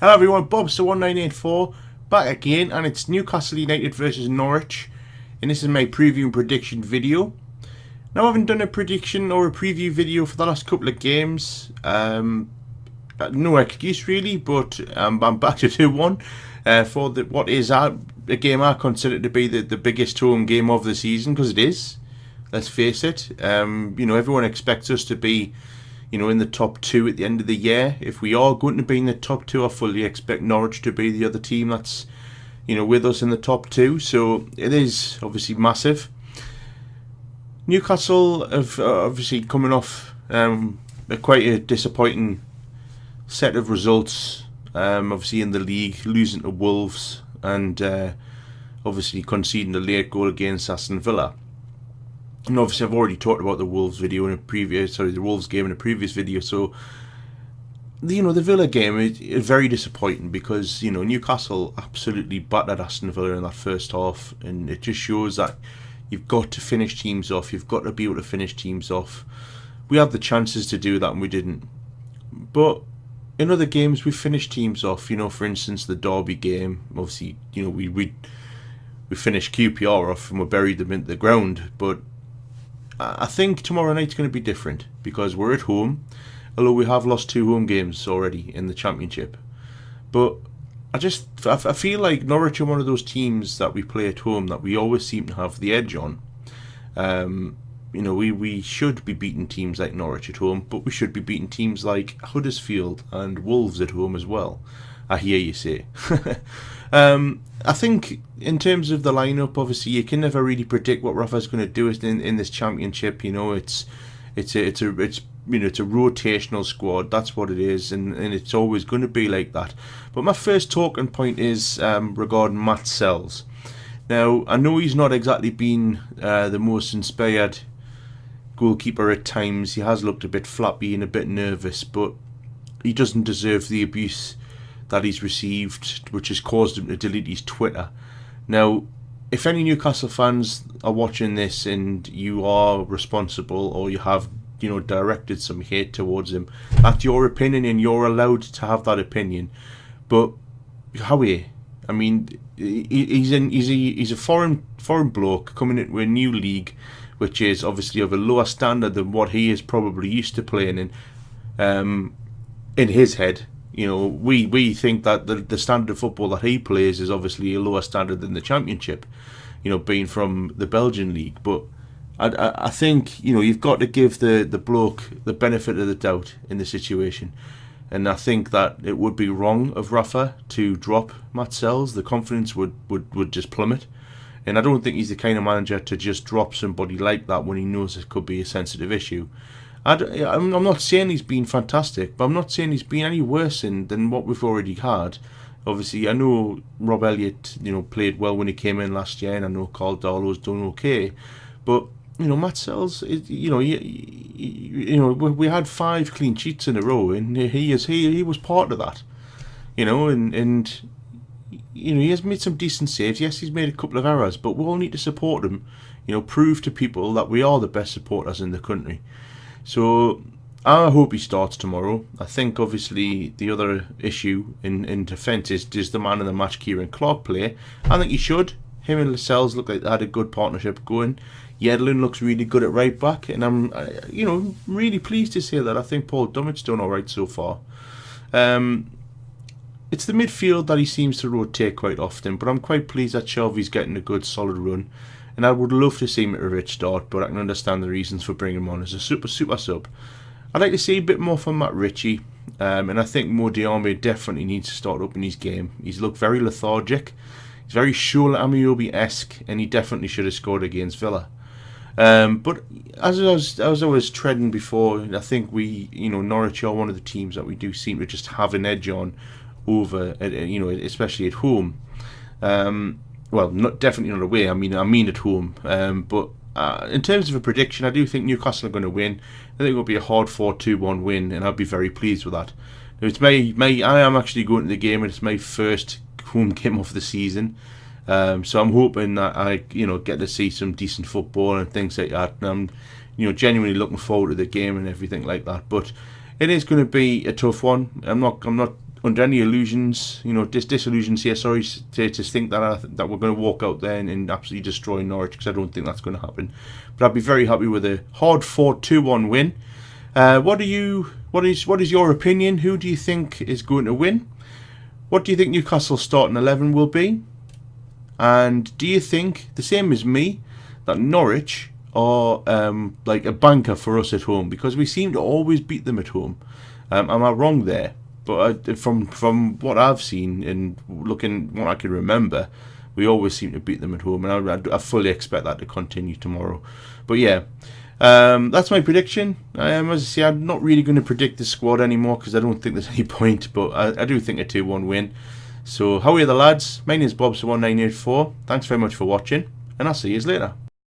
Hello everyone, Bobster1984 back again, and it's Newcastle United versus Norwich, and this is my preview and prediction video. Now I haven't done a prediction or a preview video for the last couple of games, no excuse really, but I'm back to do one for what is a game I consider to be the biggest home game of the season, because it is, let's face it. Everyone expects us to be in the top two at the end of the year. If we are going to be in the top two, I fully expect Norwich to be the other team that's, with us in the top two. So it is obviously massive. Newcastle have obviously coming off quite a disappointing set of results. Obviously in the league, losing to Wolves and obviously conceding a late goal against Aston Villa. And obviously I've already talked about the Wolves game in a previous video, so the Villa game is very disappointing because Newcastle absolutely battered Aston Villa in that first half, and it just shows that you've got to finish teams off, you've got to be able to finish teams off. We had the chances to do that and we didn't. But in other games we finished teams off, for instance the Derby game, obviously we finished QPR off and we buried them into the ground, but I think tomorrow night's going to be different because we're at home, although we have lost 2 home games already in the Championship. But I feel like Norwich are one of those teams that we play at home that we always seem to have the edge on. We should be beating teams like Norwich at home, but we should be beating teams like Huddersfield and Wolves at home as well, I hear you say. I think in terms of the lineup, obviously you can never really predict what Rafa's going to do in this Championship. It's a rotational squad. That's what it is, and it's always going to be like that. But my first talking point is regarding Matt Sells. Now I know he's not exactly been the most inspired goalkeeper at times. He has looked a bit flappy and a bit nervous, but he doesn't deserve the abuse that he's received, which has caused him to delete his Twitter. Now, if any Newcastle fans are watching this and you are responsible or you have, directed some hate towards him, that's your opinion and you're allowed to have that opinion. But Howie, I mean, he's a foreign bloke coming into a new league, which is obviously of a lower standard than what he is probably used to playing in his head. We think that the standard of football that he plays is obviously a lower standard than the Championship, being from the Belgian league. But I think, you've got to give the bloke the benefit of the doubt in the situation. And I think that it would be wrong of Rafa to drop Matt Sells. The confidence would just plummet. And I don't think he's the kind of manager to just drop somebody like that when he knows it could be a sensitive issue. I'm not saying he's been fantastic, but I'm not saying he's been any worse than what we've already had. Obviously, I know Rob Elliott, played well when he came in last year, and I know Carl Darlow's done okay. But Matt Sells, we had 5 clean sheets in a row, and he was part of that. And he has made some decent saves. Yes, he's made a couple of errors, but we all need to support him. Prove to people that we are the best supporters in the country. So I hope he starts tomorrow. I think obviously the other issue in defence is, does the man of the match Kieran Clark play? I think he should. Him and Lascelles look like they had a good partnership going. Yedlin looks really good at right back, and I'm really pleased to say that. I think Paul Dummett's done alright so far. It's the midfield that he seems to rotate quite often, but I'm quite pleased that Shelvey's getting a good solid run. And I would love to see him at a rich start, but I can understand the reasons for bringing him on as a super sub. I'd like to see a bit more from Matt Ritchie, and I think Mo Diarmi definitely needs to start up in his game. He's looked very lethargic, he's very Shola Amiobi-esque, and he definitely should have scored against Villa. But as I was treading before, I think Norwich are one of the teams that we do seem to just have an edge on over, especially at home. Well, definitely not away. I mean at home. But in terms of a prediction, I do think Newcastle are going to win. I think it'll be a hard 4-2-1 win, and I'll be very pleased with that. I am actually going to the game, and it's my first home game of the season. So I'm hoping that I get to see some decent football and things like that. And I'm genuinely looking forward to the game and everything like that. But it is going to be a tough one. I'm not under any illusions, disillusions here, sorry, to think that we're going to walk out there and absolutely destroy Norwich, because I don't think that's going to happen. But I'd be very happy with a hard-fought 2-1 win. What is your opinion? Who do you think is going to win? What do you think Newcastle's starting 11 will be? And do you think, the same as me, that Norwich are like a banker for us at home? Because we seem to always beat them at home. Am I wrong there? But from what I've seen and looking what I can remember, we always seem to beat them at home, and I fully expect that to continue tomorrow. But yeah, that's my prediction. As I say, I'm not really going to predict the squad anymore because I don't think there's any point, but I do think a 2-1 win. So how are you, the lads? My name is Bob1984. Thanks very much for watching, and I'll see you later.